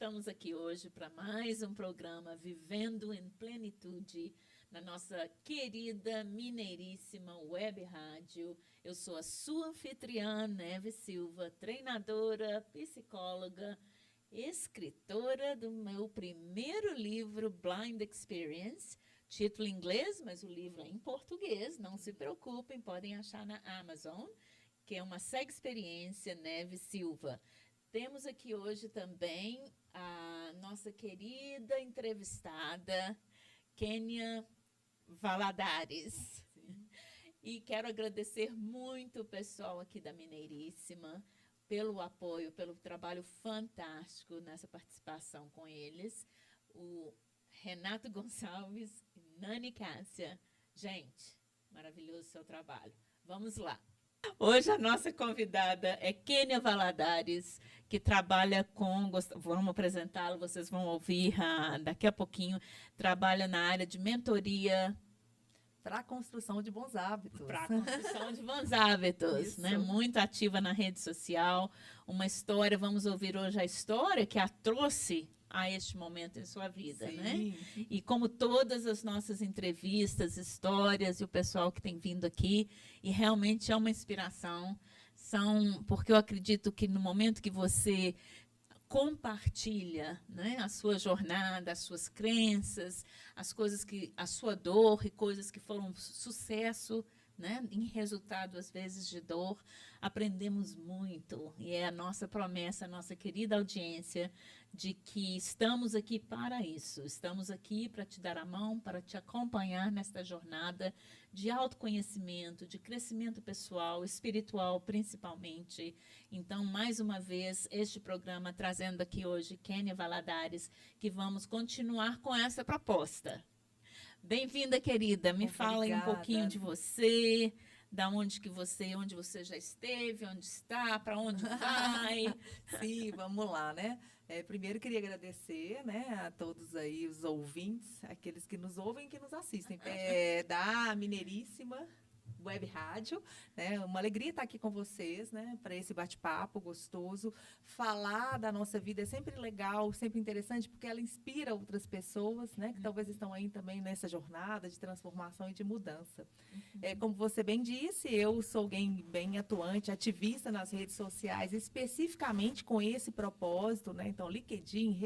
estamos aqui hoje para mais um programa Vivendo em Plenitude, na nossa querida, mineiríssima web rádio. Eu sou a sua anfitriã, Neve Silva, treinadora, psicóloga, escritora do meu primeiro livro, Blind Experience, título em inglês, mas o livro é em português, não se preocupem, podem achar na Amazon, que é uma segue experiência, Neve Silva. Temos aqui hoje também a nossa querida entrevistada, Kênia Valadares. Sim. E quero agradecer muito o pessoal aqui da Mineiríssima pelo apoio, pelo trabalho fantástico nessa participação com eles. O Renato Gonçalves e Nani Cássia. Gente, maravilhoso o seu trabalho. Vamos lá. Hoje a nossa convidada é Kênia Valadares, que trabalha com, vamos apresentá-la, vocês vão ouvir daqui a pouquinho, trabalha na área de mentoria. Para a construção de bons hábitos. Para a construção de bons hábitos, né? Muito ativa na rede social. Uma história, vamos ouvir hoje a história que a trouxe a este momento em sua vida, Sim. Né? E como todas as nossas entrevistas, histórias e o pessoal que tem vindo aqui, e realmente é uma inspiração, porque eu acredito que no momento que você compartilha, né, a sua jornada, as suas crenças, a sua dor e coisas que foram sucesso, né, em resultado às vezes de dor, aprendemos muito, e é a nossa promessa, a nossa querida audiência, de que estamos aqui para isso, estamos aqui para te dar a mão, para te acompanhar nesta jornada de autoconhecimento, de crescimento pessoal, espiritual principalmente. Então, mais uma vez, este programa trazendo aqui hoje Kênia Valadares, que vamos continuar com essa proposta. Bem-vinda, querida. Me fala aí um pouquinho de você, onde você já esteve, onde está, para onde vai. Sim, vamos lá, né? Primeiro, queria agradecer, né, a todos aí os ouvintes, aqueles que nos ouvem e que nos assistem, da Mineiríssima Web Rádio, né? Uma alegria estar aqui com vocês, né? Para esse bate-papo gostoso. Falar da nossa vida é sempre legal, sempre interessante, porque ela inspira outras pessoas, né? Que talvez estão aí também nessa jornada de transformação e de mudança. Como você bem disse, eu sou alguém bem atuante, ativista nas redes sociais, especificamente com esse propósito, né? Então, LinkedIn,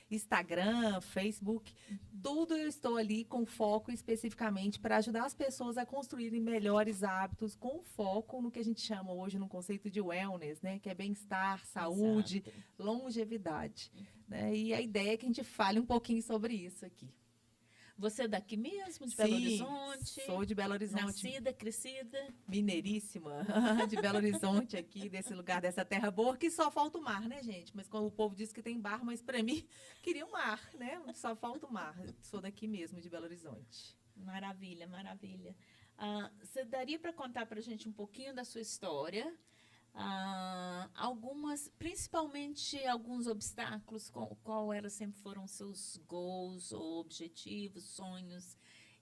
Instagram, Facebook, tudo eu estou ali com foco especificamente para ajudar as pessoas a construírem melhores hábitos com foco no que a gente chama hoje no conceito de wellness, né? Que é bem-estar, saúde, Exato. Longevidade. Né? E a ideia é que a gente fale um pouquinho sobre isso aqui. Você é daqui mesmo, de Belo Horizonte? Sou de Belo Horizonte. Nascida, crescida? Mineiríssima, de Belo Horizonte aqui, desse lugar, dessa terra boa, que só falta o mar, né, gente? Mas quando o povo diz que tem bar, mas para mim, queria o mar, né? Só falta o mar. Sou daqui mesmo, de Belo Horizonte. Maravilha, maravilha. Você daria para contar para a gente um pouquinho da sua história? Principalmente alguns obstáculos, sempre foram seus goals ou objetivos, sonhos,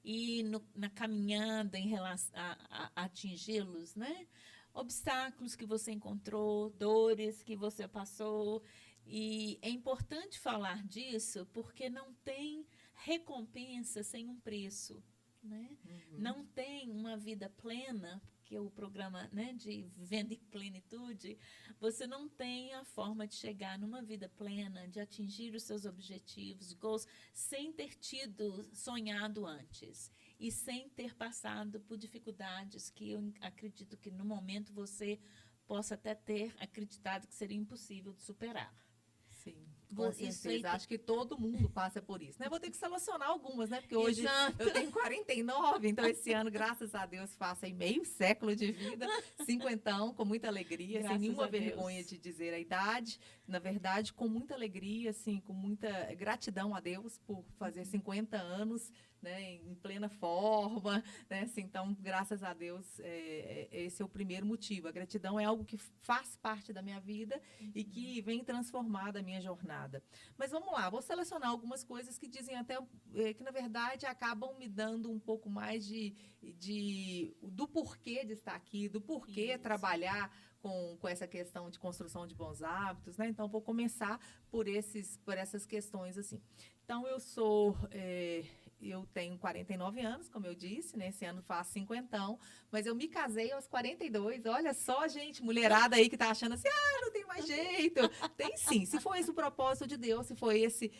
e na caminhada em relação a atingi-los, né? Obstáculos que você encontrou, dores que você passou, e é importante falar disso porque não tem recompensa sem um preço, né? Não tem uma vida plena, que é o programa, né, de Vivendo em Plenitude, você não tem a forma de chegar numa vida plena, de atingir os seus objetivos, goals, sem ter sonhado antes e sem ter passado por dificuldades que eu acredito que no momento você possa até ter acreditado que seria impossível de superar. Sim, com certeza. Acho que todo mundo passa por isso, né? Vou ter que selecionar algumas, né? Porque hoje eu tenho 49, então esse ano, graças a Deus, faço aí meio século de vida, 50, com muita alegria, sem nenhuma vergonha de dizer a idade. Na verdade, com muita alegria, assim, com muita gratidão a Deus por fazer 50 anos, né, em plena forma, né, assim, então, graças a Deus, esse é o primeiro motivo. A gratidão é algo que faz parte da minha vida e que vem transformar a minha jornada. Mas vamos lá, vou selecionar algumas coisas que dizem até que, na verdade, acabam me dando um pouco mais do porquê de estar aqui, do porquê trabalhar com essa questão de construção de bons hábitos, né? Então, vou começar por essas questões, assim. Então, eu tenho 49 anos, como eu disse, né? Esse ano faço 50, mas eu me casei aos 42. Olha só, gente, mulherada aí que tá achando assim, não tem mais jeito. Tem sim, se for esse o propósito de Deus, se for esse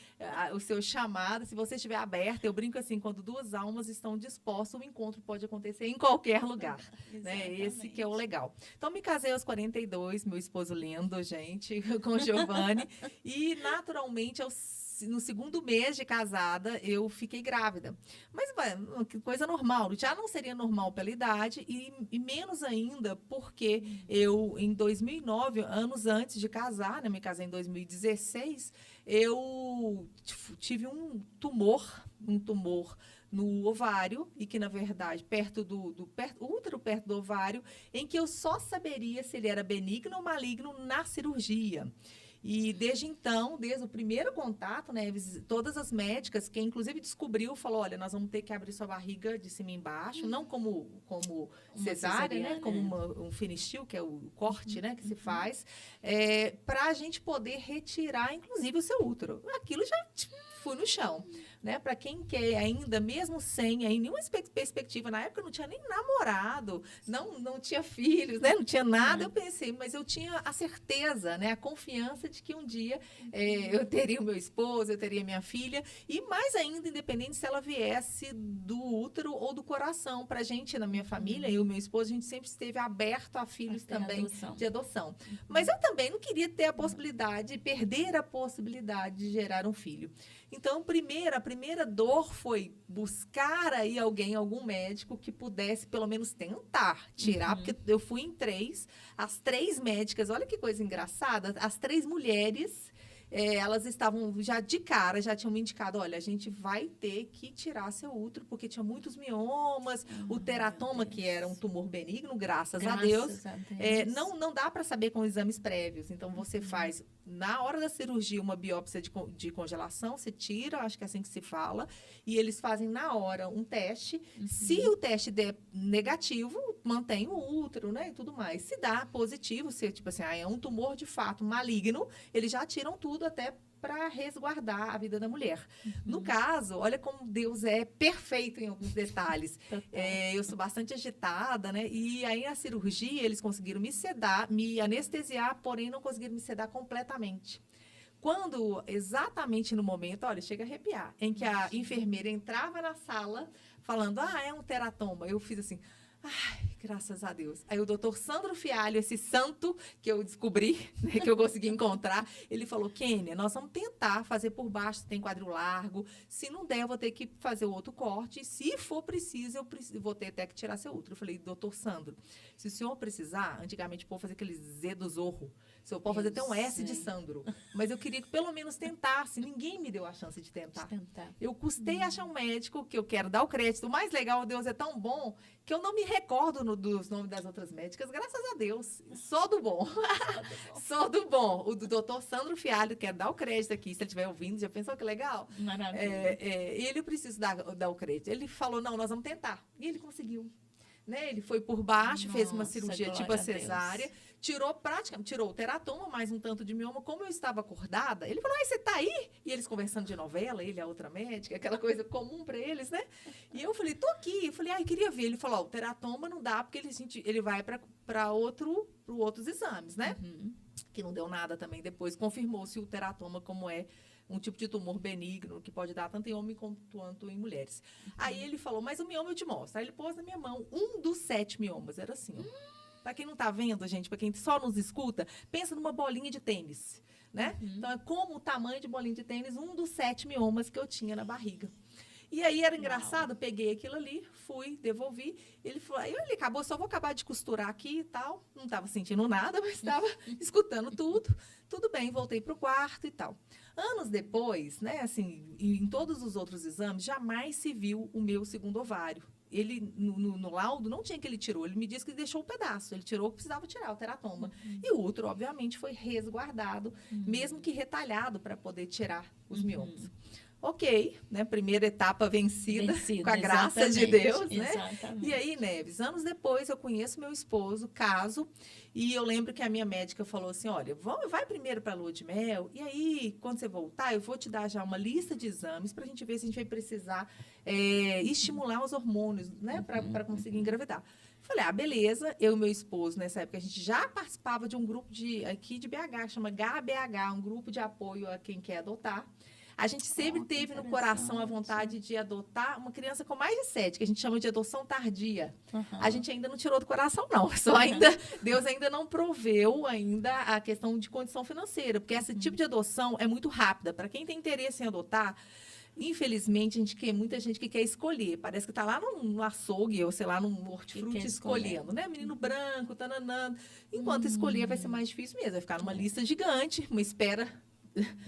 o seu chamado, se você estiver aberta, eu brinco assim, quando duas almas estão dispostas, o encontro pode acontecer em qualquer lugar, né? Esse que é o legal. Então, me casei aos 42, meu esposo lindo, gente, com o Giovanni, e naturalmente no segundo mês de casada, eu fiquei grávida. Mas, que coisa normal. Já não seria normal pela idade e menos ainda porque eu, em 2009, anos antes de casar, né, me casei em 2016, eu tive um tumor no ovário e que, na verdade, útero perto do ovário, em que eu só saberia se ele era benigno ou maligno na cirurgia. E desde então, desde o primeiro contato, né, todas as médicas, quem inclusive descobriu, falou, olha, nós vamos ter que abrir sua barriga de cima e embaixo, não como cesárea, né, como um finistil, que é o corte, né, que se faz, para a gente poder retirar, inclusive, o seu útero. Aquilo já fui no chão, né? Para quem quer ainda, mesmo sem nenhuma perspectiva, na época eu não tinha nem namorado, não tinha filhos, né? Não tinha nada, eu pensei, mas eu tinha a certeza, né? A confiança de que um dia eu teria o meu esposo, eu teria minha filha, e mais ainda, independente se ela viesse do útero ou do coração. Para a gente, na minha família, eu e o meu esposo, a gente sempre esteve aberto a filhos também de adoção. Mas eu também não queria ter a possibilidade, perder a possibilidade de gerar um filho. Então, a primeira dor foi buscar aí algum médico que pudesse pelo menos tentar tirar, porque eu fui em 3, as 3 médicas, olha que coisa engraçada, as 3 mulheres, elas estavam já de cara, já tinham me indicado, olha, a gente vai ter que tirar seu útero, porque tinha muitos miomas, o teratoma, que era um tumor benigno, graças a Deus. Não dá para saber com exames prévios, então você faz, na hora da cirurgia, uma biópsia de congelação, você tira, acho que é assim que se fala, e eles fazem na hora um teste, se o teste der negativo, mantém o útero, né, e tudo mais. Se dá positivo, se tipo assim, é um tumor de fato maligno, eles já tiram tudo até para resguardar a vida da mulher. No caso, olha como Deus é perfeito em alguns detalhes. Eu sou bastante agitada, né? E aí, na cirurgia, eles conseguiram me sedar, me anestesiar, porém não conseguiram me sedar completamente. Quando, exatamente no momento, olha, chega a arrepiar, em que a enfermeira entrava na sala falando, é um teratoma. Eu fiz assim... Ai, graças a Deus. Aí o doutor Sandro Fialho, esse santo que eu descobri, né, que eu consegui encontrar, ele falou, Kênia, nós vamos tentar fazer por baixo, tem quadril largo. Se não der, eu vou ter que fazer o outro corte. E se for preciso, vou ter até que tirar seu útero. Eu falei, doutor Sandro, se o senhor precisar, antigamente o povo fazia aquele Z do Zorro. O senhor pode fazer até um S de Sandro. Mas eu queria que pelo menos tentasse. Ninguém me deu a chance de tentar. Eu custei achar um médico que eu quero dar o crédito. O mais legal, Deus é tão bom, que eu não me recordo dos nomes das outras médicas, graças a Deus. Sou do bom. Sou do bom. O do doutor Sandro Fialho, quero dar o crédito aqui. Se ele estiver ouvindo, já pensou que legal? Maravilha. Ele precisa dar o crédito. Ele falou, não, nós vamos tentar. E ele conseguiu. Né? Ele foi por baixo, fez uma cirurgia tipo a cesárea, tirou o teratoma, mais um tanto de mioma. Como eu estava acordada, ele falou, você tá aí? E eles conversando de novela, ele, a outra médica, aquela coisa comum para eles, né? E eu falei, tô aqui. Eu falei, queria ver. Ele falou, o teratoma não dá, porque ele vai para outros exames, né? Que não deu nada também. Depois confirmou-se o teratoma como um tipo de tumor benigno que pode dar tanto em homem quanto em mulheres. Aí ele falou, mas o mioma eu te mostro. Aí ele pôs na minha mão um dos 7 miomas. Era assim, ó. Para quem não está vendo, gente, para quem só nos escuta, pensa numa bolinha de tênis, né? Então, é como o tamanho de bolinha de tênis, um dos 7 miomas que eu tinha na barriga. E aí era Uau. engraçado, eu peguei aquilo ali, fui, devolvi. Ele falou, aí ele acabou, só vou acabar de costurar aqui e tal. Não estava sentindo nada, mas estava escutando tudo. Tudo bem, voltei para o quarto e tal. Anos depois, né, assim, em todos os outros exames, jamais se viu o meu segundo ovário. Ele, no laudo, não tinha que ele tirou. Ele me disse que deixou um pedaço. Ele tirou o que precisava tirar, o teratoma. E o útero, obviamente, foi resguardado, mesmo que retalhado, para poder tirar os miomos. Ok, né? Primeira etapa vencida com a graça de Deus, né? Exatamente. E aí, Neves, anos depois eu conheço meu esposo, caso, e eu lembro que a minha médica falou assim, olha, vai primeiro para a lua de mel, e aí, quando você voltar, eu vou te dar já uma lista de exames para a gente ver se a gente vai precisar estimular os hormônios, né? Para conseguir engravidar. Falei, beleza. Eu e meu esposo, nessa época, a gente já participava de um grupo aqui de BH, chama HBH, um grupo de apoio a quem quer adotar. A gente sempre teve no coração a vontade de adotar uma criança com mais de 7, que a gente chama de adoção tardia. A gente ainda não tirou do coração, não. Só ainda, Deus ainda não proveu ainda a questão de condição financeira, porque esse tipo de adoção é muito rápida. Para quem tem interesse em adotar, infelizmente, muita gente que quer escolher. Parece que está lá no açougue, ou sei lá, num hortifruti escolhendo, né? Menino branco, tananã. Enquanto escolher vai ser mais difícil mesmo. Vai ficar numa lista gigante, uma espera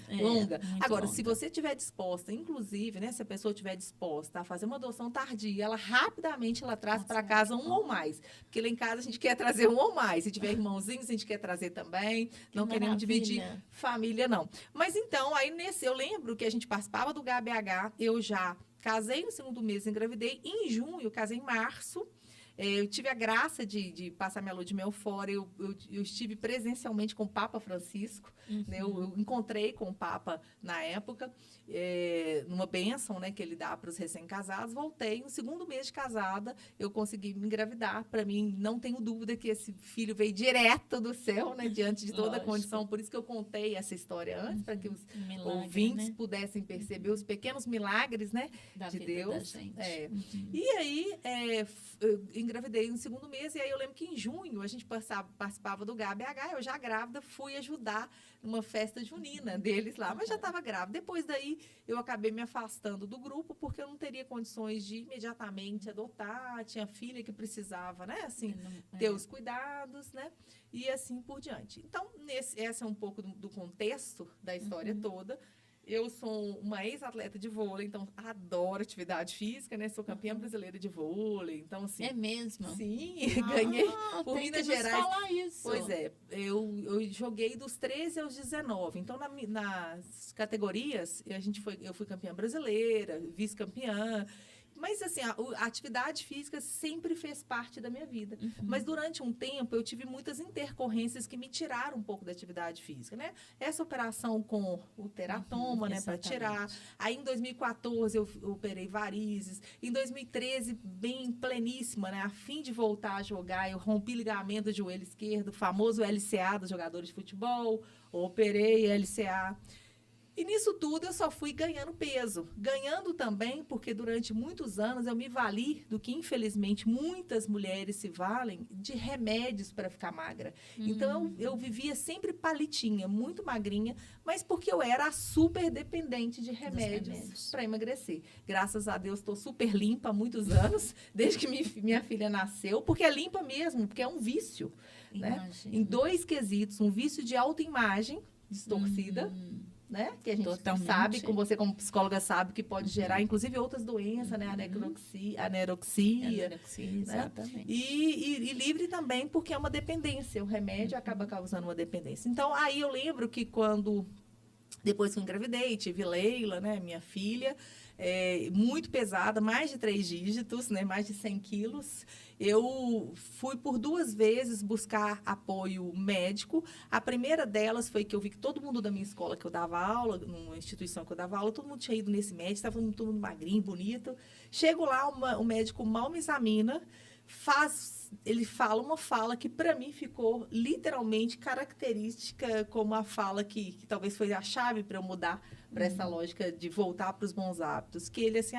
longa. Agora, longa. se você estiver disposta, inclusive, né, se a pessoa estiver disposta a fazer uma adoção tardia, ela rapidamente traz para casa um ou mais. Porque lá em casa a gente quer trazer um ou mais. Se tiver irmãozinhos, a gente quer trazer também. Não queremos dividir família, não. Mas então, aí eu lembro que a gente participava do HBH, eu já casei no segundo mês, engravidei. Em junho, casei em março. Eu tive a graça de passar minha lua de mel fora. Eu estive presencialmente com o Papa Francisco. Né? Eu encontrei com o Papa na época, numa bênção, né, que ele dá para os recém-casados. Voltei, no segundo mês de casada, eu consegui me engravidar. Para mim, não tenho dúvida que esse filho veio direto do céu, né, diante de toda a condição. Por isso que eu contei essa história antes, para que os ouvintes pudessem perceber os pequenos milagres, né, de Deus. Da gente. E aí, eu engravidei no segundo mês, e aí eu lembro que em junho a gente participava do HBH, eu já grávida, fui ajudar numa festa junina deles lá, mas já estava grávida. Depois daí, eu acabei me afastando do grupo, porque eu não teria condições de imediatamente adotar, tinha filha que precisava, né, assim, ter os cuidados, né, e assim por diante. Então, esse é um pouco do contexto da história toda. Eu sou uma ex-atleta de vôlei, então adoro atividade física, né? Sou campeã brasileira de vôlei, então assim... É mesmo? Sim, ganhei por tem Minas que nos Gerais. Falar isso. Pois é, eu joguei dos 13 aos 19. Então, nas categorias, eu fui campeã brasileira, vice-campeã. Mas, assim, a atividade física sempre fez parte da minha vida. Mas, durante um tempo, eu tive muitas intercorrências que me tiraram um pouco da atividade física, né? Essa operação com o teratoma, né, para tirar. Aí, em 2014, eu operei varizes. Em 2013, bem pleníssima, né? A fim de voltar a jogar, eu rompi ligamento do joelho esquerdo, o famoso LCA dos jogadores de futebol. Operei LCA. E nisso tudo eu só fui ganhando peso. Ganhando também porque durante muitos anos eu me vali do que, infelizmente, muitas mulheres se valem de remédios para ficar magra. Então, eu vivia sempre palitinha, muito magrinha, mas porque eu era super dependente de remédios para emagrecer. Graças a Deus, estou super limpa há muitos anos, desde que minha filha nasceu, porque é limpa mesmo, porque é um vício. Né? Em 2 quesitos, um vício de autoimagem distorcida, né? Que a gente sabe, como você como psicóloga sabe, que pode gerar, inclusive, outras doenças, né? Anorexia, exatamente. Né? E livre também, porque é uma dependência. O remédio acaba causando uma dependência. Então, aí eu lembro que depois que eu engravidei, tive Leila, né? Minha filha, muito pesada, mais de 3 dígitos, né? Mais de 100 quilos. Eu fui por 2 vezes buscar apoio médico. A primeira delas foi que eu vi que todo mundo da minha escola que eu dava aula, numa instituição que eu dava aula, todo mundo tinha ido nesse médico, estava todo mundo magrinho, bonito. Chego lá, o médico mal me examina, ele fala uma fala que para mim ficou literalmente característica, como a fala que talvez foi a chave para eu mudar para essa lógica de voltar para os bons hábitos. Que ele assim,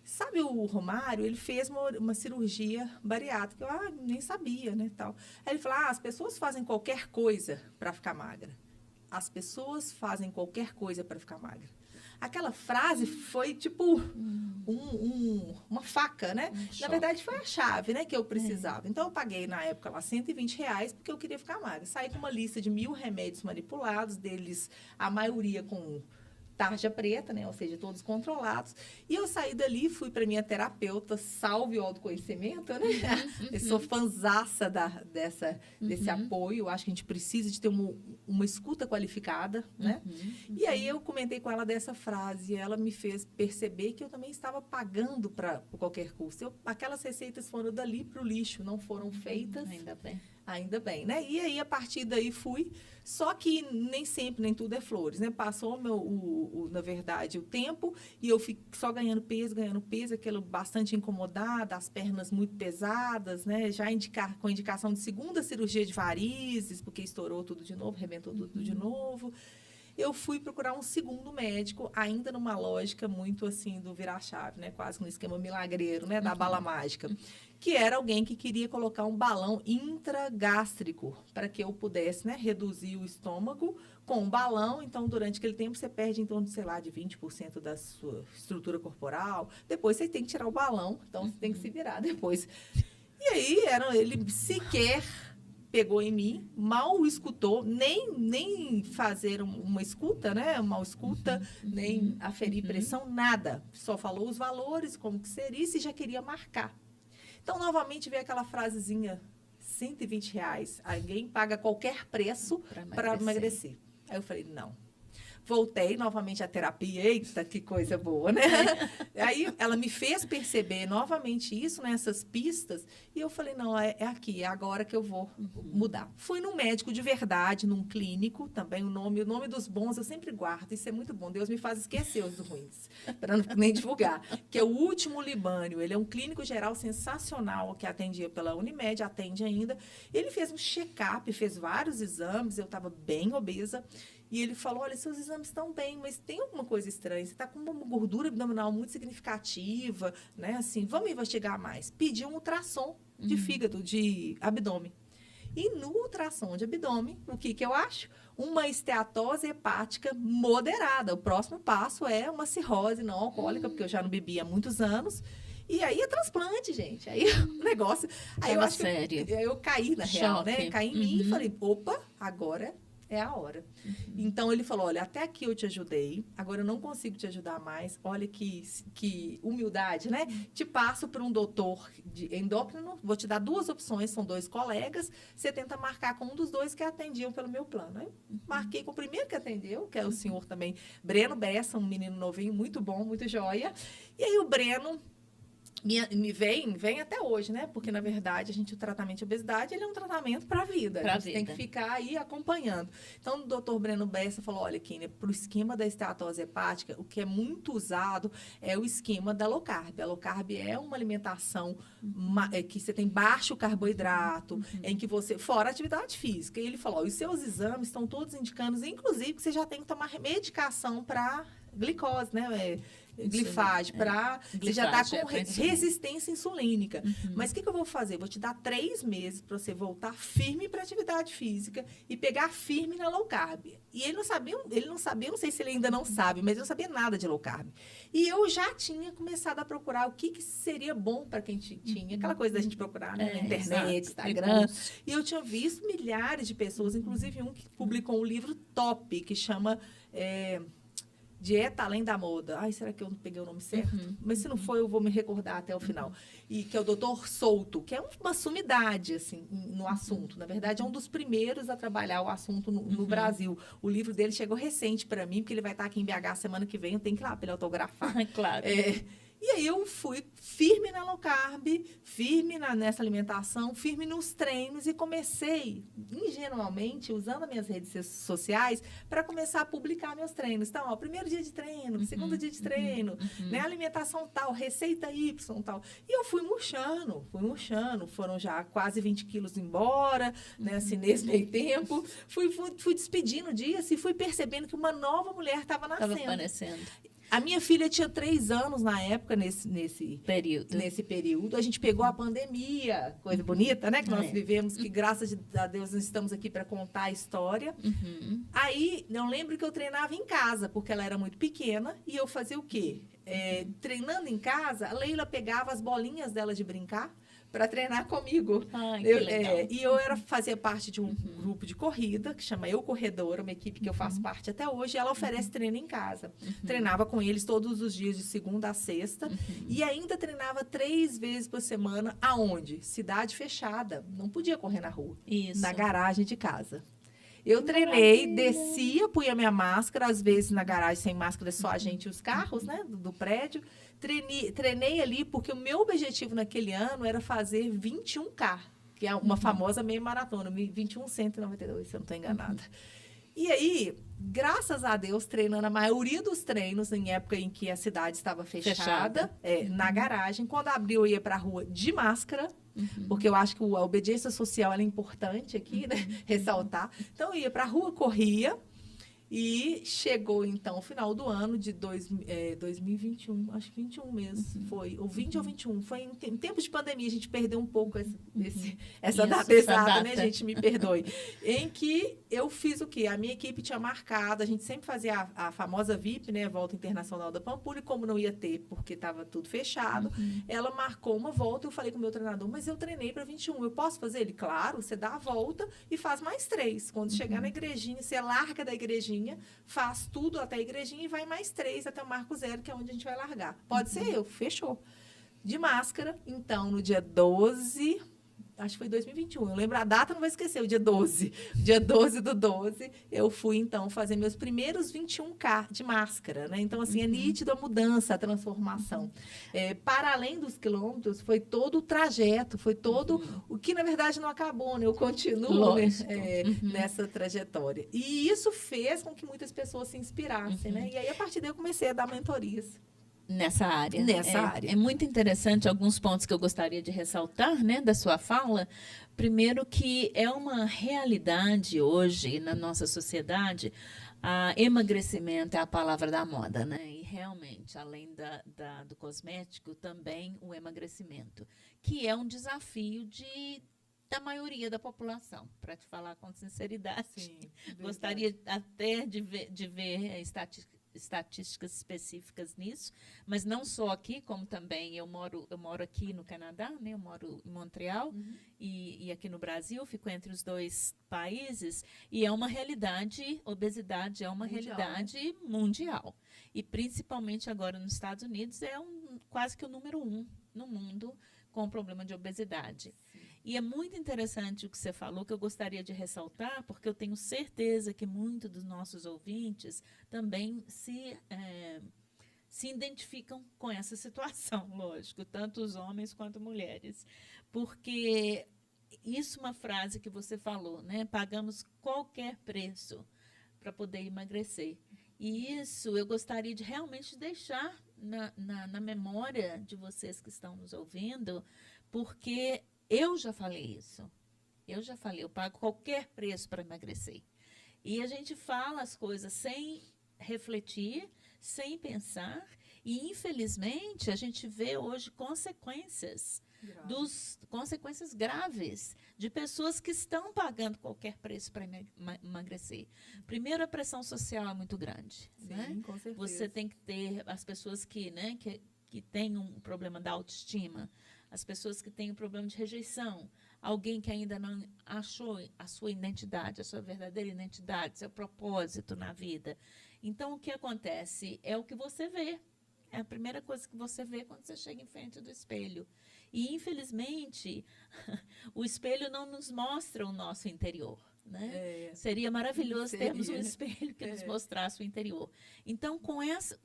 sabe o Romário? Ele fez uma cirurgia bariátrica. Eu nem sabia, né, tal. Aí ele falou, as pessoas fazem qualquer coisa para ficar magra. As pessoas fazem qualquer coisa para ficar magra. aquela frase foi tipo uma faca, né? Na verdade, foi a chave, né, que eu precisava. Então, eu paguei, na época, lá, R$ 120, porque eu queria ficar magra. Saí com uma lista de 1.000 remédios manipulados, deles, a maioria com tarja preta, né? Ou seja, todos controlados. E eu saí dali, fui para minha terapeuta, salve o autoconhecimento, né? Eu sou fanzaça desse apoio. Acho que a gente precisa de ter uma escuta qualificada, né? E aí eu comentei com ela dessa frase e ela me fez perceber que eu também estava pagando por qualquer custo. Aquelas receitas foram dali para o lixo, não foram feitas. Ainda bem. Ainda bem, né? E aí, a partir daí, fui. Só que nem sempre, nem tudo é flores, né? Passou, na verdade, o tempo e eu fico só ganhando peso, aquilo bastante incomodada, as pernas muito pesadas, né? Já com indicação de segunda cirurgia de varizes, porque estourou tudo de novo, arrebentou tudo de novo. Eu fui procurar um segundo médico, ainda numa lógica muito assim do virar-chave, né? Quase no esquema milagreiro, né? Da bala mágica. Que era alguém que queria colocar um balão intragástrico para que eu pudesse, né, reduzir o estômago com um balão. Então, durante aquele tempo, você perde em torno de, sei lá, de 20% da sua estrutura corporal. Depois, você tem que tirar o balão. Então, você tem que se virar depois. E aí, ele sequer pegou em mim, mal escutou, nem fazer uma escuta, né? Uma escuta, nem aferir pressão, nada. Só falou os valores, como que seria, e se já queria marcar. Então, novamente, veio aquela frasezinha, R$ 120, alguém paga qualquer preço para emagrecer. Aí eu falei, não. Voltei novamente à terapia, eita, que coisa boa, né? Aí ela me fez perceber novamente isso, né, essas pistas, e eu falei, não, é aqui, é agora que eu vou mudar. Fui num médico de verdade, num clínico, também o nome dos bons eu sempre guardo, isso é muito bom, Deus me faz esquecer os ruins, para não nem divulgar, que é o Último Libânio, ele é um clínico geral sensacional, que atendia pela Unimed, atende ainda, ele fez um check-up, fez vários exames, eu estava bem obesa, e ele falou, olha, seus exames estão bem, mas tem alguma coisa estranha. Você está com uma gordura abdominal muito significativa, né? Assim, vamos investigar mais. Pediu um ultrassom de fígado, de abdômen. E no ultrassom de abdômen, o que eu acho? Uma esteatose hepática moderada. O próximo passo é uma cirrose não alcoólica, porque eu já não bebi há muitos anos. E aí é transplante, gente. Aí o negócio... Aí eu acho sério. que eu caí, na real, né? Caí em mim e falei, opa, agora é a hora. Então, ele falou, olha, até aqui eu te ajudei, agora eu não consigo te ajudar mais. Olha que humildade, né? Te passo para um doutor de endócrino, vou te dar 2 opções, são 2 colegas, você tenta marcar com um dos 2 que atendiam pelo meu plano. Aí, marquei com o primeiro que atendeu, que é o senhor também, Breno Bessa, um menino novinho, muito bom, muito joia. E aí, o Breno... me vem até hoje, né? Porque, na verdade, o tratamento de obesidade, ele é um tratamento para a vida. A gente tem que ficar aí acompanhando. Então, o doutor Breno Bessa falou, olha, Kênia, para o esquema da esteatose hepática, o que é muito usado é o esquema da low carb. A low carb é uma alimentação que você tem baixo carboidrato, em que você... Fora atividade física. E ele falou, os seus exames estão todos indicando, inclusive, que você já tem que tomar medicação para glicose, né? Glifage, você já está com resistência insulínica. Mas o que eu vou fazer? Vou te dar 3 meses para você voltar firme para atividade física e pegar firme na low carb. E ele não sabia, não sei se ele ainda não sabe, mas eu não sabia nada de low carb. E eu já tinha começado a procurar o que seria bom para quem tinha, aquela coisa da gente procurar, né, na internet, Instagram. E eu tinha visto milhares de pessoas, inclusive um que publicou um livro top, que chama... Dieta Além da Moda. Ai, será que eu não peguei o nome certo? Mas se não for, eu vou me recordar até o final. E que é o Dr. Souto, que é uma sumidade, assim, no assunto. Na verdade, é um dos primeiros a trabalhar o assunto no Brasil. O livro dele chegou recente para mim, porque ele vai estar aqui em BH semana que vem. Eu tenho que ir lá para ele autografar. Claro. E aí eu fui firme na low carb, firme nessa alimentação, firme nos treinos e comecei, ingenuamente, usando as minhas redes sociais para começar a publicar meus treinos. Então, ó, primeiro dia de treino, segundo dia de treino, né, alimentação tal, receita Y tal. E eu fui murchando. Foram já quase 20 quilos embora, né, assim, nesse meio tempo. Fui despedindo dias e fui percebendo que uma nova mulher estava nascendo. Estava aparecendo. A minha filha tinha 3 anos na época, nesse período. A gente pegou a pandemia, coisa bonita, né? Que nós vivemos, que graças a Deus nós estamos aqui para contar a história. Aí, eu lembro que eu treinava em casa, porque ela era muito pequena, e eu fazia o quê? Treinando em casa, a Leila pegava as bolinhas dela de brincar para treinar comigo. Ai, que legal. E eu fazia parte de um grupo de corrida, que chama Eu Corredora, uma equipe que eu faço parte até hoje. Ela oferece treino em casa. Treinava com eles todos os dias, de segunda a sexta. E ainda treinava 3 vezes por semana. Aonde? Cidade fechada. Não podia correr na rua. Isso. Na garagem de casa. Eu treinei, descia, punha minha máscara, às vezes na garagem sem máscara, só a gente e os carros, né, do prédio. Treinei ali porque o meu objetivo naquele ano era fazer 21K, que é uma famosa meia maratona, 21,192, se eu não estou enganada. E aí, graças a Deus, treinando a maioria dos treinos em época em que a cidade estava fechada. Na garagem. Quando abriu, eu ia para a rua de máscara, porque eu acho que a obediência social é importante aqui, né? Ressaltar. Então, eu ia para a rua, corria. E chegou, então, o final do ano de 2021, acho que 21 mesmo, foi, ou 20 ou 21, foi em tempos de pandemia, a gente perdeu um pouco essa data exata, né, gente, me perdoe, em que eu fiz o quê? A minha equipe tinha marcado, a gente sempre fazia a famosa VIP, né, Volta Internacional da Pampulha, e como não ia ter, porque estava tudo fechado, ela marcou uma volta, eu falei com o meu treinador, mas eu treinei para 21, eu posso fazer? Ele, claro, você dá a volta e faz mais 3, quando chegar na igrejinha, você larga da igrejinha, faz tudo até a igrejinha e vai mais 3 até o Marco Zero, que é onde a gente vai largar. Pode ser eu, fechou. De máscara, então, no dia 12, acho que foi 2021, eu lembro a data, não vou esquecer, o dia 12. Dia 12 do 12, eu fui, então, fazer meus primeiros 21K de máscara, né? Então, assim, é nítido a mudança, a transformação. Para além dos quilômetros, foi todo o trajeto, foi todo o que, na verdade, não acabou, né? Eu continuo nessa trajetória. E isso fez com que muitas pessoas se inspirassem, né? E aí, a partir daí, eu comecei a dar mentorias. Nessa área. Área. É muito interessante alguns pontos que eu gostaria de ressaltar, né, da sua fala. Primeiro que é uma realidade hoje na nossa sociedade, emagrecimento é a palavra da moda, né? E realmente, além do cosmético, também o emagrecimento, que é um desafio da maioria da população, para te falar com sinceridade. Sim, gostaria até de ver estatísticas específicas nisso, mas não só aqui, como também eu moro aqui no Canadá, né? Eu moro em Montreal e aqui no Brasil, fico entre os 2 países, e é uma realidade, obesidade é uma realidade mundial. E principalmente agora nos Estados Unidos é quase que o número 1 no mundo com o problema de obesidade. E é muito interessante o que você falou, que eu gostaria de ressaltar, porque eu tenho certeza que muitos dos nossos ouvintes também se identificam com essa situação, lógico, tanto os homens quanto mulheres. Porque isso é uma frase que você falou, né? Pagamos qualquer preço para poder emagrecer. E isso eu gostaria de realmente deixar na memória de vocês que estão nos ouvindo, porque eu já falei isso. Eu pago qualquer preço para emagrecer. E a gente fala as coisas sem refletir, sem pensar, e infelizmente a gente vê hoje consequências graves de pessoas que estão pagando qualquer preço para emagrecer. Primeiro, a pressão social é muito grande. Sim, né? Com certeza. Você tem que ter as pessoas que têm um problema da autoestima, as pessoas que têm um problema de rejeição, alguém que ainda não achou a sua identidade, a sua verdadeira identidade, seu propósito na vida. Então, o que acontece é o que você vê. É a primeira coisa que você vê quando você chega em frente do espelho. E, infelizmente, o espelho não nos mostra o nosso interior. Né? Seria maravilhoso termos um espelho que nos mostrasse o interior. Então, com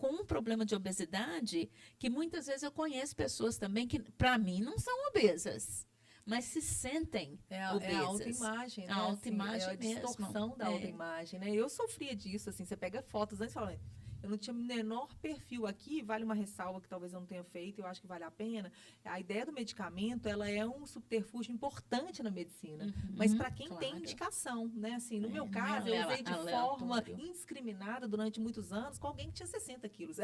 um problema de obesidade, que muitas vezes eu conheço pessoas também que, para mim, não são obesas, mas se sentem obesas. É a autoimagem, né? A autoimagem a distorção da autoimagem, né? Eu sofria disso, assim, você pega fotos antes e fala, eu não tinha o menor perfil. Aqui vale uma ressalva que talvez eu não tenha feito, eu acho que vale a pena. A ideia do medicamento, ela é um subterfúgio importante na medicina, mas para quem tem indicação, né? Assim, no meu caso, eu usei de forma indiscriminada durante muitos anos com alguém que tinha 60 quilos.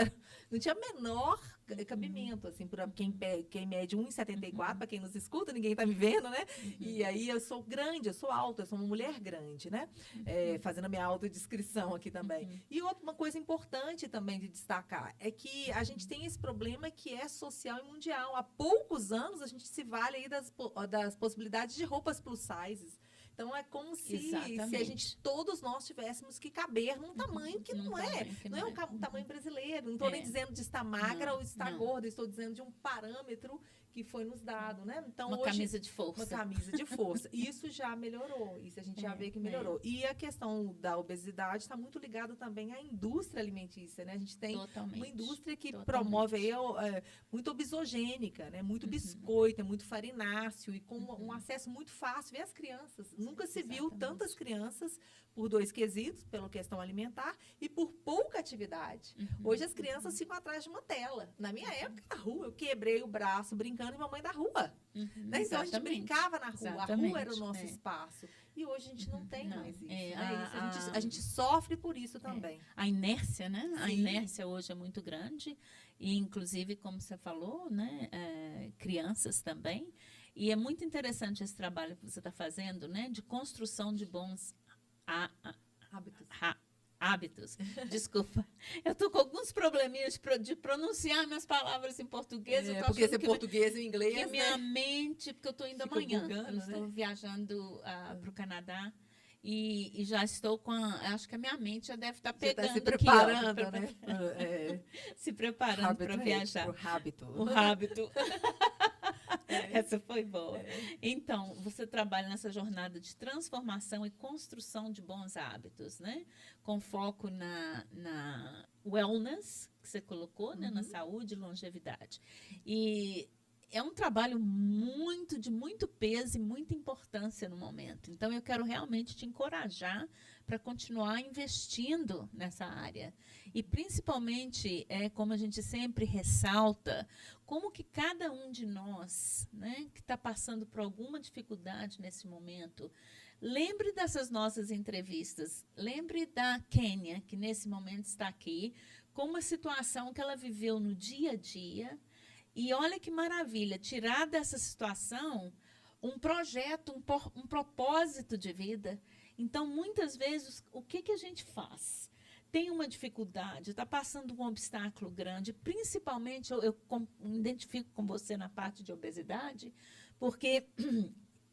Não tinha menor cabimento, assim, para quem mede 1,74, para quem nos escuta, ninguém está me vendo, né? E aí eu sou grande, eu sou alta, eu sou uma mulher grande, né? Fazendo a minha autodescrição aqui também. E uma coisa importante também de destacar é que a gente tem esse problema que é social e mundial. Há poucos anos a gente se vale aí das possibilidades de roupas plus sizes. Então, é como se todos nós tivéssemos que caber num tamanho que não é um tamanho brasileiro. Não estou nem dizendo de estar magra ou estar gorda, estou dizendo de um parâmetro que foi nos dado, né? Então, uma camisa de força. Uma camisa de força. Isso já melhorou, isso a gente já vê que melhorou. E a questão da obesidade está muito ligada também à indústria alimentícia, né? A gente tem uma indústria que promove aí, muito obesogênica, né? Muito biscoito, muito farináceo e com um acesso muito fácil. Vê as crianças, nunca se viu tantas crianças por 2 quesitos, pela questão alimentar e por pouca atividade. Hoje as crianças ficam atrás de uma tela. Na minha época, na rua, eu quebrei o braço brincando de mamãe da rua. Né? Então, a gente brincava na rua. A rua era o nosso espaço. E hoje a gente não tem mais isso. Né? A gente sofre por isso também. A inércia, né? Sim. A inércia hoje é muito grande. E, inclusive, como você falou, né? Crianças também. E é muito interessante esse trabalho que você está fazendo, né? De construção de bons hábitos. Desculpa. Eu estou com alguns probleminhas de pronunciar minhas palavras em português. Porque esse português e inglês, que minha mente, porque eu estou indo amanhã. Bugando, estou viajando para o Canadá. E já estou com acho que a minha mente já deve estar pegando. Tá se preparando, aqui, né? Se preparando para viajar. O hábito. Essa foi boa. Então, você trabalha nessa jornada de transformação e construção de bons hábitos, né? Com foco na wellness, que você colocou, né? Na saúde e longevidade. E é um trabalho de muito peso e muita importância no momento. Então, eu quero realmente te encorajar para continuar investindo nessa área. E, principalmente, como a gente sempre ressalta, como que cada um de nós, né, que está passando por alguma dificuldade nesse momento, lembre dessas nossas entrevistas. Lembre da Kênia, que nesse momento está aqui, com uma situação que ela viveu no dia a dia. E olha que maravilha, tirar dessa situação um projeto, um propósito de vida. Então, muitas vezes, o que a gente faz? Tem uma dificuldade, está passando um obstáculo grande, principalmente eu identifico com você na parte de obesidade, porque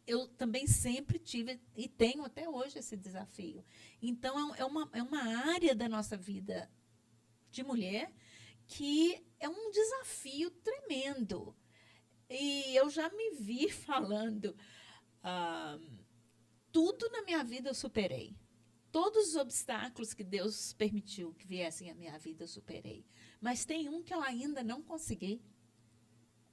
eu também sempre tive e tenho até hoje esse desafio. Então, é uma área da nossa vida de mulher que é um desafio tremendo. E eu já me vi falando, tudo na minha vida eu superei. Todos os obstáculos que Deus permitiu que viessem à minha vida eu superei. Mas tem um que eu ainda não consegui.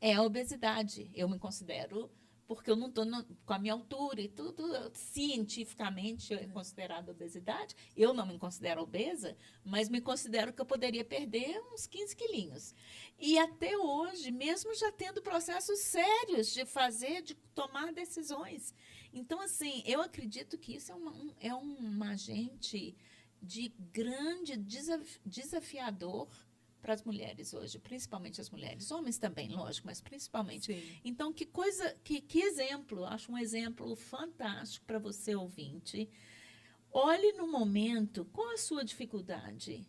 É a obesidade. Eu me considero, porque eu não estou com a minha altura e tudo, cientificamente é considerada obesidade. Eu não me considero obesa, mas me considero que eu poderia perder uns 15 quilinhos. E até hoje, mesmo já tendo processos sérios de tomar decisões. Então, assim, eu acredito que isso é um agente de grande desafiador para as mulheres hoje, principalmente as mulheres. Homens também, lógico, mas principalmente. Sim. Então, que exemplo, acho um exemplo fantástico para você, ouvinte. Olhe no momento, qual a sua dificuldade?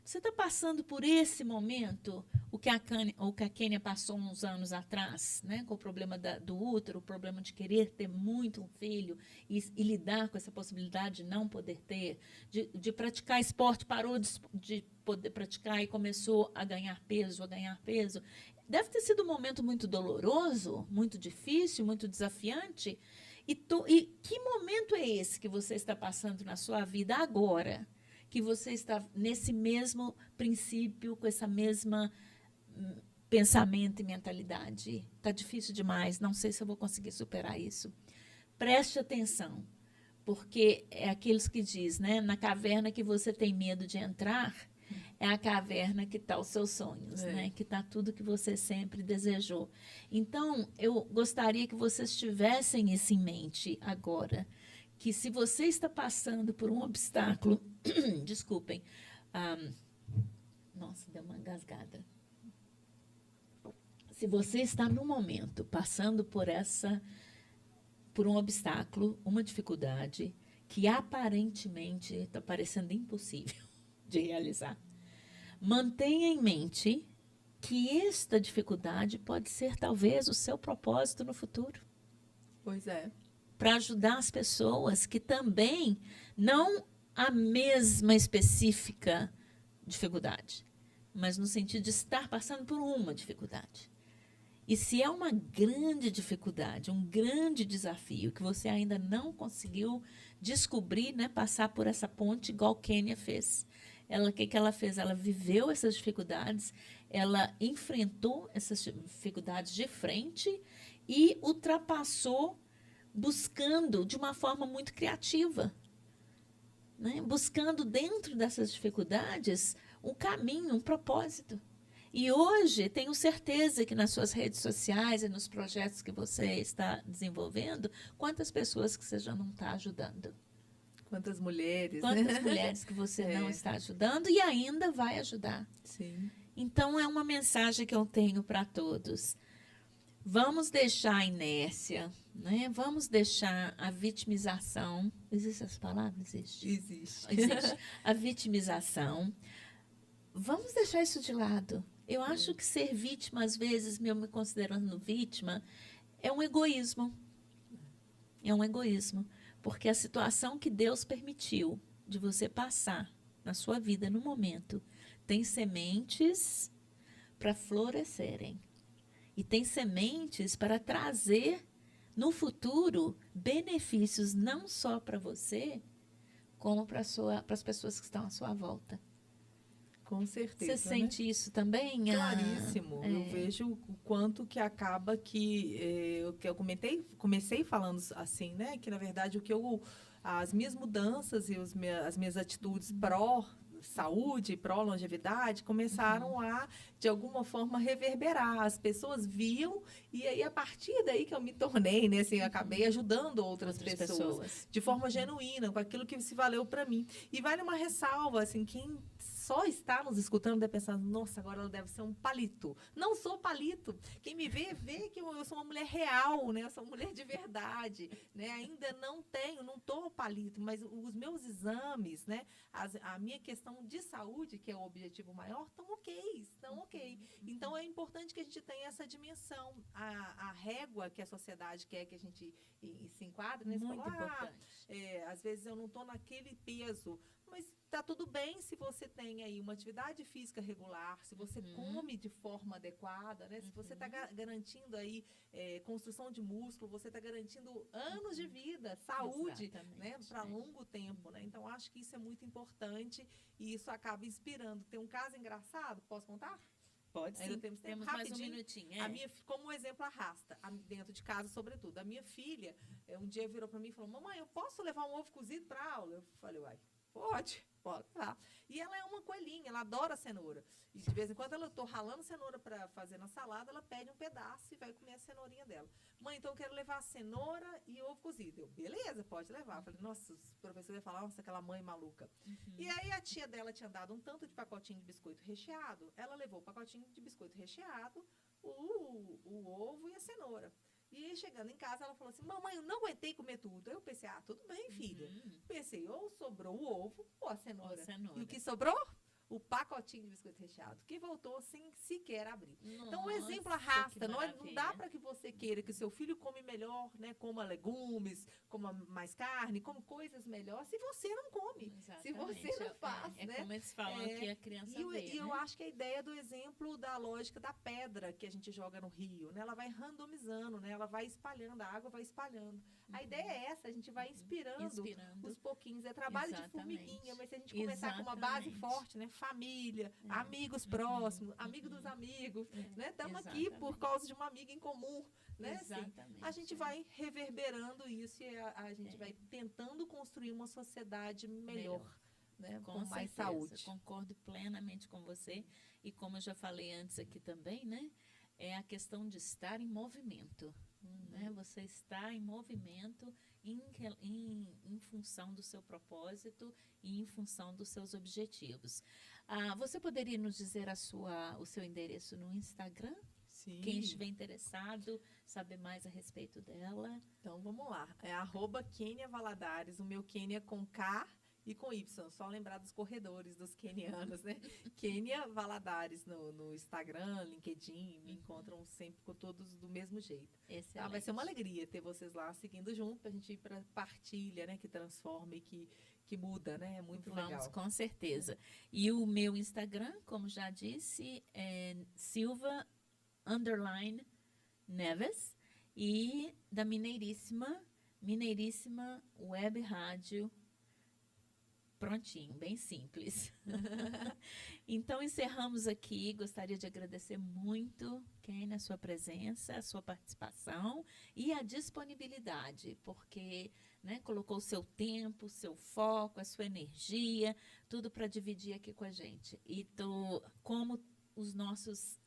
Você está passando por esse momento, o que a Kênia passou uns anos atrás, né, com o problema do útero, o problema de querer ter muito um filho e lidar com essa possibilidade de não poder ter, de praticar esporte, parou de poder praticar e começou a ganhar peso. Deve ter sido um momento muito doloroso, muito difícil, muito desafiante. E que momento é esse que você está passando na sua vida agora? Que você está nesse mesmo princípio, com essa mesma pensamento e mentalidade. Está difícil demais, não sei se eu vou conseguir superar isso. Preste atenção, porque é aqueles que diz, né, na caverna que você tem medo de entrar, é a caverna que está os seus sonhos, né? Que está tudo que você sempre desejou. Então, eu gostaria que vocês tivessem isso em mente agora, que se você está passando por um obstáculo, desculpem, nossa, deu uma engasgada. Se você está no momento passando por um obstáculo, uma dificuldade que aparentemente está parecendo impossível de realizar, mantenha em mente que esta dificuldade pode ser talvez o seu propósito no futuro. Pois é. Para ajudar as pessoas que também não a mesma específica dificuldade, mas no sentido de estar passando por uma dificuldade. E se é uma grande dificuldade, um grande desafio que você ainda não conseguiu descobrir, né, passar por essa ponte igual Kênia fez. O que ela fez? Ela viveu essas dificuldades, ela enfrentou essas dificuldades de frente e ultrapassou buscando de uma forma muito criativa, né? Buscando dentro dessas dificuldades um caminho, um propósito. E hoje, tenho certeza que nas suas redes sociais e nos projetos que você está desenvolvendo, quantas pessoas que você já não está ajudando? Quantas mulheres, Quantas mulheres que você não está ajudando e ainda vai ajudar? Sim. Então, é uma mensagem que eu tenho para todos. Vamos deixar a inércia, né? Vamos deixar a vitimização. Existe essa palavra? Existe. Existe. A vitimização. Vamos deixar isso de lado. Eu acho que ser vítima, às vezes, me considerando vítima, é um egoísmo. É um egoísmo. Porque a situação que Deus permitiu de você passar na sua vida no momento tem sementes para florescerem. E tem sementes para trazer no futuro benefícios não só para você, como para as pessoas que estão à sua volta. Com certeza. Você sente isso também? Claríssimo. Eu vejo o quanto que acaba que eu comecei falando assim, né? Que na verdade as minhas mudanças e as minhas atitudes pró-saúde, pró-longevidade começaram a, de alguma forma, reverberar. As pessoas viam e aí a partir daí que eu me tornei, né? Assim, eu acabei ajudando outras pessoas de forma genuína, com aquilo que se valeu para mim. E vale uma ressalva, assim, quem só está nos escutando deve pensar, nossa, agora ela deve ser um palito. Não sou palito. Quem me vê que eu sou uma mulher real, né? Eu sou uma mulher de verdade, né? Ainda não estou palito, mas os meus exames, né? A minha questão de saúde, que é o objetivo maior, estão ok. Então, é importante que a gente tenha essa dimensão. A régua que a sociedade quer que a gente se enquadre, né? Muito importante. Às vezes eu não estou naquele peso, mas tá tudo bem se você tem aí uma atividade física regular, se você come de forma adequada, né? Se você está garantindo aí construção de músculo, você está garantindo anos de vida, saúde, né? Para longo tempo, né? Então, acho que isso é muito importante e isso acaba inspirando. Tem um caso engraçado, posso contar? Pode sim. Temos mais um minutinho. A minha, como exemplo, arrasta, dentro de casa, sobretudo. A minha filha, um dia virou para mim e falou, mamãe, eu posso levar um ovo cozido para aula? Eu falei, uai, pode levar. E ela é uma coelhinha, ela adora cenoura. E de vez em quando eu tô ralando cenoura para fazer na salada, ela pede um pedaço e vai comer a cenourinha dela. Mãe, então eu quero levar cenoura e ovo cozido. Eu, beleza, pode levar. Eu falei, nossa, o professor ia falar, nossa, aquela mãe maluca. E aí a tia dela tinha dado um tanto de pacotinho de biscoito recheado, ela levou o pacotinho de biscoito recheado, o ovo e a cenoura. E aí, chegando em casa, ela falou assim, mamãe, eu não aguentei comer tudo. Aí eu pensei, tudo bem, filha. Pensei, ou sobrou o ovo ou a cenoura. E o que sobrou? O pacotinho de biscoito recheado, que voltou sem sequer abrir. Nossa, então, o exemplo arrasta. Não dá para que você queira que o seu filho come melhor, né? Coma legumes, coma mais carne, coma coisas melhores, se você não come. Exatamente. Se você não faz, né? Como eles falam que a criança vê, E eu acho que a ideia do exemplo da lógica da pedra que a gente joga no rio, né? Ela vai randomizando, né? Ela vai espalhando, a água vai espalhando. A ideia é essa, a gente vai inspirando os pouquinhos. É trabalho de formiguinha, mas se a gente começar com uma base forte, né? Família, amigos próximos, amigo dos amigos, né? Estamos aqui por causa de uma amiga em comum, né? Assim, a gente vai reverberando isso e a gente vai tentando construir uma sociedade melhor. né? Com Com mais certeza, saúde. concordo plenamente com você. E como eu já falei antes aqui também, né? É a questão de estar em movimento. Né? Você está em movimento em função do seu propósito e em função dos seus objetivos. Você poderia nos dizer o seu endereço no Instagram? Quem Sim. estiver interessado, saber mais a respeito dela. Então vamos lá. É @Kênia Valadares, o meu Kênia com K e com Y. Só lembrar dos corredores, dos quenianos, né? Kênia Valadares no Instagram, LinkedIn, me encontram sempre com todos do mesmo jeito. Excelente. Tá? Vai ser uma alegria ter vocês lá seguindo junto, pra gente ir pra partilha, né? Que transforma e que muda, né? É muito Vamos, legal. com certeza. E o meu Instagram, como já disse, é Silva_Neves. E da Mineiríssima Web Rádio. Prontinho, bem simples. Então, encerramos aqui. Gostaria de agradecer muito, Kênia, a sua presença, a sua participação e a disponibilidade, porque, né, colocou o seu tempo, o seu foco, a sua energia, tudo para dividir aqui com a gente. E como os nossos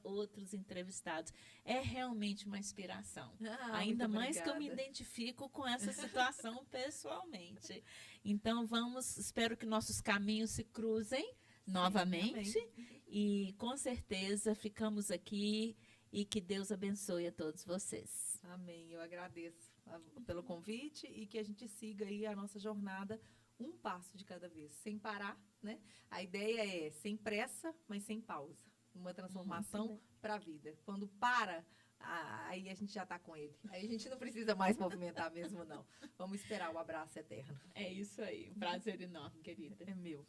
outros entrevistados, é realmente uma inspiração. Ainda mais que eu me identifico com essa situação pessoalmente. Então, espero que nossos caminhos se cruzem novamente. E com certeza ficamos aqui e que Deus abençoe a todos vocês. Amém. Eu agradeço pelo convite e que a gente siga aí a nossa jornada um passo de cada vez, sem parar, né? A ideia é sem pressa, mas sem pausa. Uma transformação para a vida. Quando para, aí a gente já está com ele. Aí a gente não precisa mais movimentar mesmo, não. Vamos esperar o abraço eterno. É isso aí. Um prazer enorme, querida. É meu.